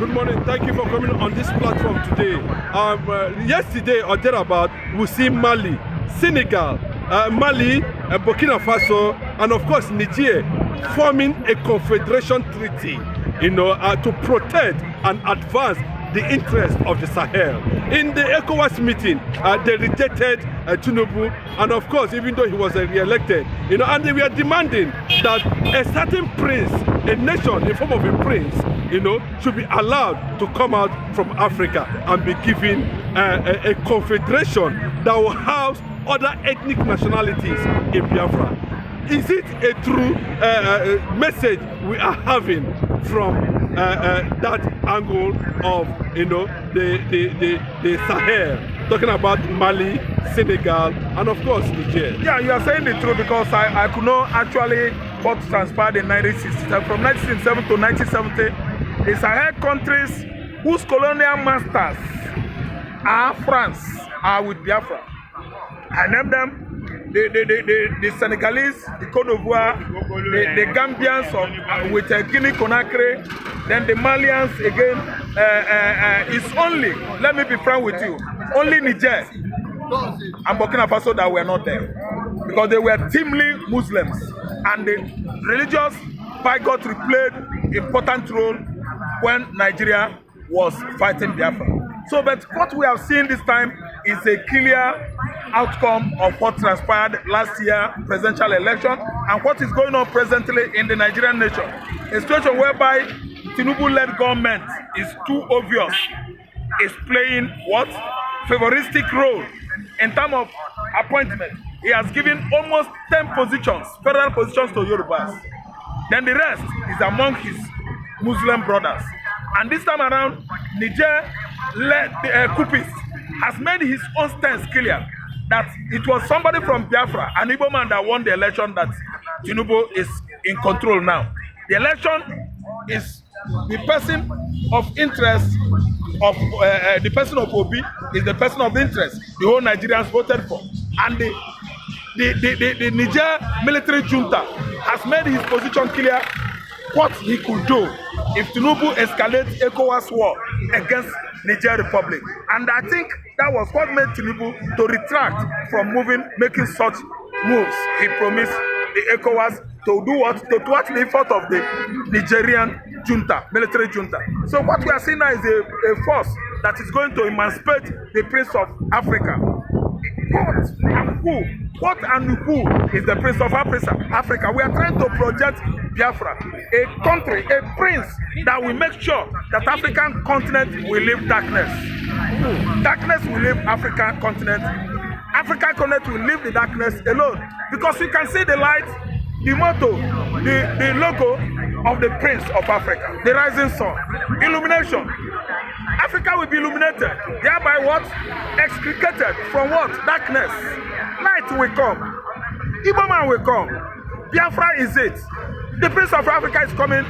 Good morning. Thank you for coming on this platform today. Yesterday or thereabout, we see Mali, Senegal, Mali, Burkina Faso, and of course Niger forming a confederation treaty, to protect and advance the interest of the Sahel. In the ECOWAS meeting, they rejected Tinubu, and of course, even though he was re-elected, and they were demanding that a certain prince, a nation in form of a prince, should be allowed to come out from Africa and be given a confederation that will house other ethnic nationalities in Biafra. Is it a true message we are having from that angle of the Sahel, talking about Mali, Senegal, and of course Niger? Yeah, you are saying the truth, because I could know actually what transpired in 1960. From 1967 to 1970, the Sahel countries whose colonial masters are France are with Biafra. I named them the Senegalese, the Côte d'Ivoire, the Gambians with Guinea Conakry, then the Malians again. It's only, let me be frank with you, only Niger and Burkina Faso that were not there, because they were teamly Muslims, and the religious bigotry played important role when Nigeria was fighting Biafra. So, but what we have seen this time is a clear outcome of what transpired last year presidential election and what is going on presently in the Nigerian nation. A situation whereby Tinubu-led government is too obvious, is playing what? Favoristic role in terms of appointment. He has given almost 10 positions, federal positions to Yorubas. Then the rest is among his Muslim brothers. And this time around, Niger-led coupist has made his own stance clear that it was somebody from Biafra, an Igbo man, that won the election, that Tinubu is in control now. The election is the person of interest of the person of Obi is the person of interest the whole Nigerians voted for. And the Niger military junta has made his position clear what he could do if Tinubu escalates ECOWAS war against Niger Republic. And I think that was what made Tinubu to retract from making such moves. He promised the ECOWAS to do what? To thwart the effort of the Nigerian junta, military junta. So what we are seeing now is a force that is going to emancipate the Prince of Africa. What and who? What and who is the Prince of Africa? We are trying to project Biafra, a country, a prince that will make sure that African continent will leave darkness. Darkness will leave African continent. African continent will leave the darkness alone. Because you can see the light, the motto, the logo of the Prince of Africa, the rising sun, illumination. Africa will be illuminated, thereby what? Extricated from what? Darkness. Light will come. Igbo man will come. Biafra is it. The Prince of Africa is coming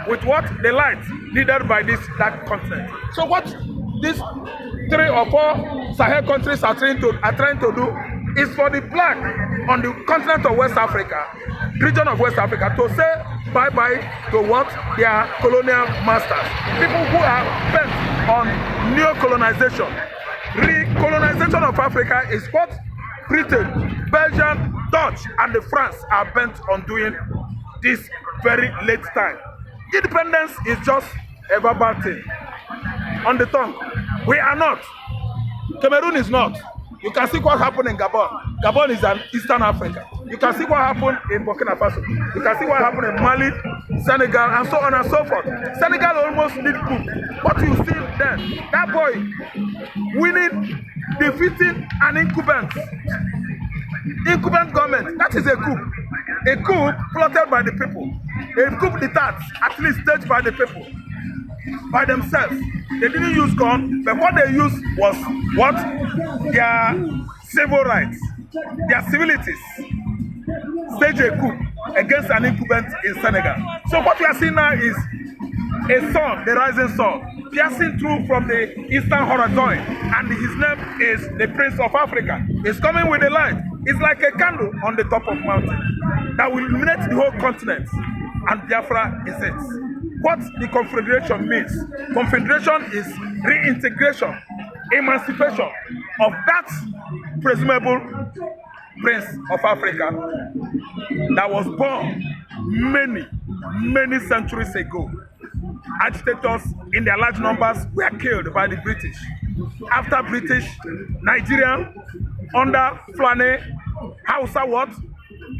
with what? The light needed by this dark continent. So what these 3 or 4 Sahel countries are trying to do is for the black on the continent of West Africa, region of West Africa, to say bye-bye to what? Their colonial masters. People who are bent on neo-colonization. Recolonization of Africa is what Britain, Belgium, Dutch, and the France are bent on doing this very late time. Independence is just a verbal thing on the tongue. We are not. Cameroon is not. You can see what happened in Gabon. Gabon is an Eastern Africa. You can see what happened in Burkina Faso. You can see what happened in Mali, Senegal, and so on and so forth. Senegal almost need coup. What you see then, that boy winning, defeating an incumbent government, that is a coup. A coup plotted by the people. A coup d'etat, at least staged by the people, by themselves. They didn't use gun, but what they used was what? Their civil rights, their civilities. Stage a coup against an incumbent in Senegal. So what we are seeing now is a sun, the rising sun, piercing through from the eastern horizon, and his name is the Prince of Africa. He's coming with the light. It's like a candle on the top of mountain that will illuminate the whole continent, and Biafra is it. what the confederation means. Confederation is reintegration, emancipation of that presumable prince of Africa that was born many centuries ago. Agitators in their large numbers were killed by the British. After British, Nigeria, under Fulani, Hausa what?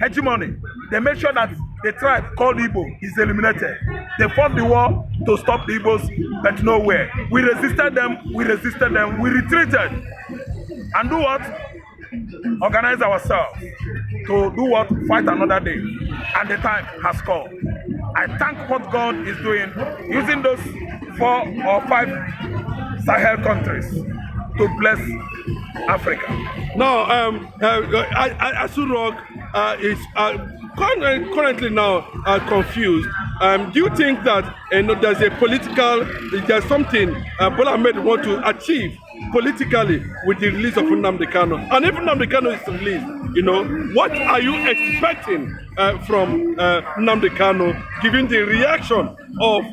Hegemony. They made sure that the tribe called Igbo is eliminated. They fought the war to stop the Igbos, but nowhere. We resisted them, we retreated. And do what? Organize ourselves to do what? Fight another day. And the time has come. I thank what God is doing using those 4 or 5 Sahel countries to bless Africa. Now, Asurok is currently now confused. Do you think that there's a political, there's something Bola Ahmed want to achieve politically with the release of Nnamdi Kanu? And if Nnamdi Kanu is released, what are you expecting from Nnamdi Kanu, given the reaction of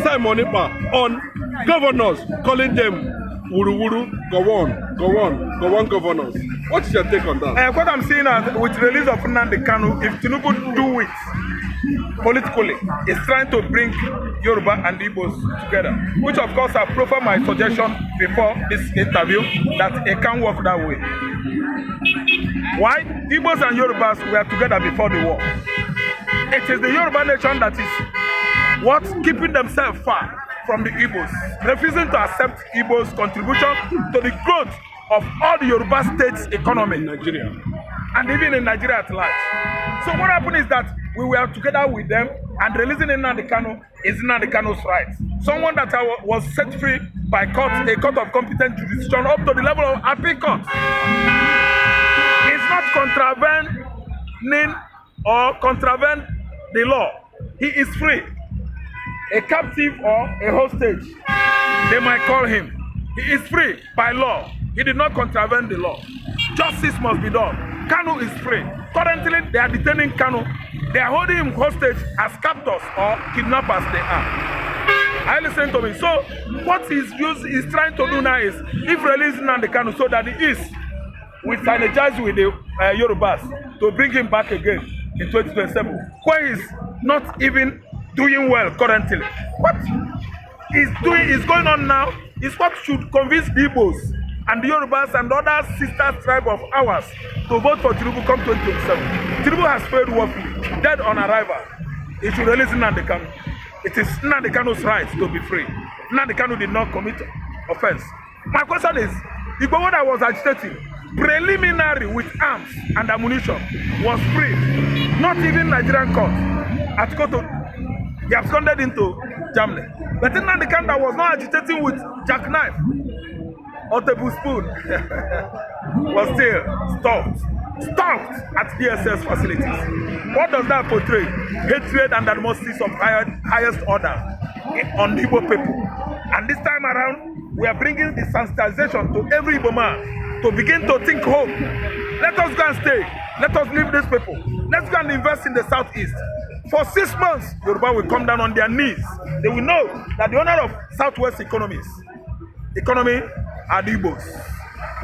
Simon Ekpa on governors calling them Wuru Wuru, go on governors? What's your take on that? What I'm seeing with the release of Nnamdi Kanu, if Tinubu do it politically, is trying to bring Yoruba and Igbos together, which of course I proffered my suggestion before this interview that it can't work that way. Why? Igbos and Yorubas were together before the war. It is the Yoruba nation that is what keeping themselves far from the Igbos, refusing to accept Igbos' contribution to the growth of all the Yoruba states' economy in Nigeria, and even in Nigeria at large. So what happened is that we were together with them, and releasing Nnamdi Kanu is Nnamdi Kanu's right. Someone that was set free by a court of competent jurisdiction up to the level of appeal court. It's not contravene the law. He is free. A captive or a hostage, they might call him. He is free by law. He did not contravene the law. Justice must be done. Kanu is free. Currently, they are detaining Kanu. They are holding him hostage as captors or kidnappers they are. I listen to me. So, what he's trying to do now is, if releasing Nnamdi Kanu so that the East will synergize with the Yorubas to bring him back again in 2027, where he's not even doing well currently. What he's doing is going on now is what should convince the Igbos and the Yorubas and other sister tribe of ours to vote for Tinubu come 2027. Tinubu has failed woefully, dead on arrival. He should release Nnamdi Kanu. It is Nnamdi Kanu's right to be free. Nnamdi Kanu did not commit offense. My question is, the Igbo that was agitating, preliminary with arms and ammunition, was free. Not even Nigerian court. At Koto, he absconded into Germany. But Nnamdi Kanu that was not agitating with jackknife or tablespoon was still stalked at DSS facilities. What does that portray? Hatred and animosities of highest order on Igbo people. And this time around, we are bringing the sensitization to every Igbo man to begin to think home. Let us go and stay. Let us leave these people. Let's go and invest in the southeast. For 6 months, Yoruba will come down on their knees. They will know that the owner of southwest economy are the Igbos.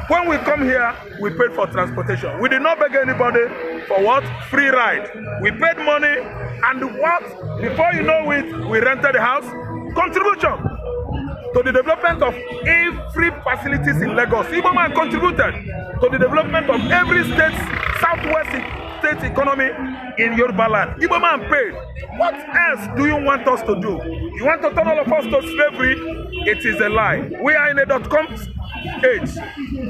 When we come here, we paid for transportation. We did not beg anybody for what? Free ride. We paid money, and what? Before you know it, we rented the house. Contribution to the development of every facilities in Lagos. Igbo man contributed to the development of every state, southwest state economy in Yoruba land. Igbo man paid. What else do you want us to do? You want to turn all of us to slavery? It is a lie. We are in a .com age.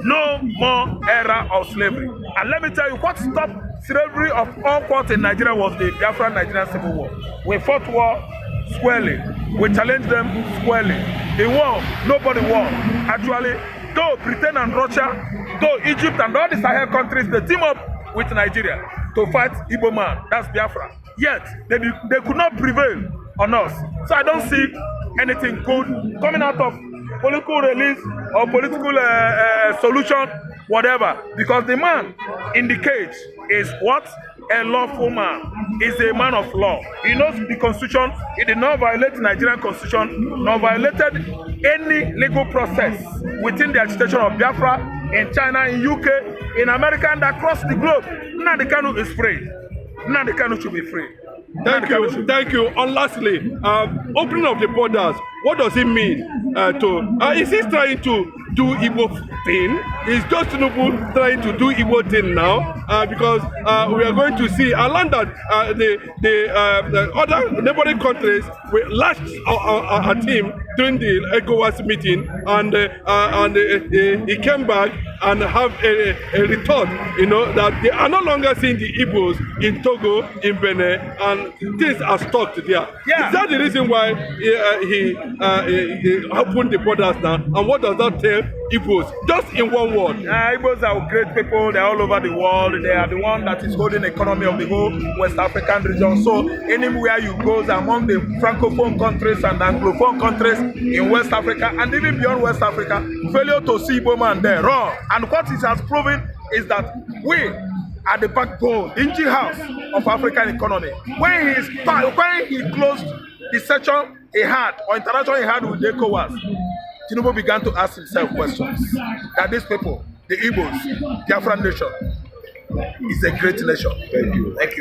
No more era of slavery. And let me tell you, what stopped slavery of all parts in Nigeria was the Biafran Nigerian Civil War. We fought war squarely. We challenged them squarely. In war, nobody won. Actually, though Britain and Russia, though Egypt and all the Sahel countries, they team up with Nigeria to fight Igbo man, that's Biafra. Yet, they could not prevail on us. So I don't see anything good coming out of political release or political solution, whatever. Because the man in the cage is what? a lawful man, is a man of law. He knows the constitution. He did not violate the Nigerian constitution, nor violated any legal process within the agitation of Biafra, in China, in UK, in America, and across the globe. Nnamdi Kanu is free. Nnamdi Kanu should be free. Thank you. And lastly, opening of the borders, what does it mean is he trying to do Igbo thing? Is just Tinubu trying to do Igbo thing now? Because we are going to see a land that the other neighboring countries will latch at him during the ECOWAS meeting, and he came back and have a retort, that they are no longer seeing the Igbos in Togo, in Benin, and things are stuck there. Yeah. Is that the reason why he opened the borders now? And what does that tell Igbos? Just in one word. Igbos are great people. They're all over the world. They are the one that is holding the economy of the whole West African region. So anywhere you go, among the Francophone countries and Anglophone countries in West Africa, and even beyond West Africa, failure to see Igbo man there, wrong. And what it has proven is that we are the backbone, the engine house of African economy. When he closed the session he had, or interaction he had with ECOWAS, Tinubu began to ask himself questions. That these people, the Igbos, Biafran nation, is a great nation. Thank you. Thank you.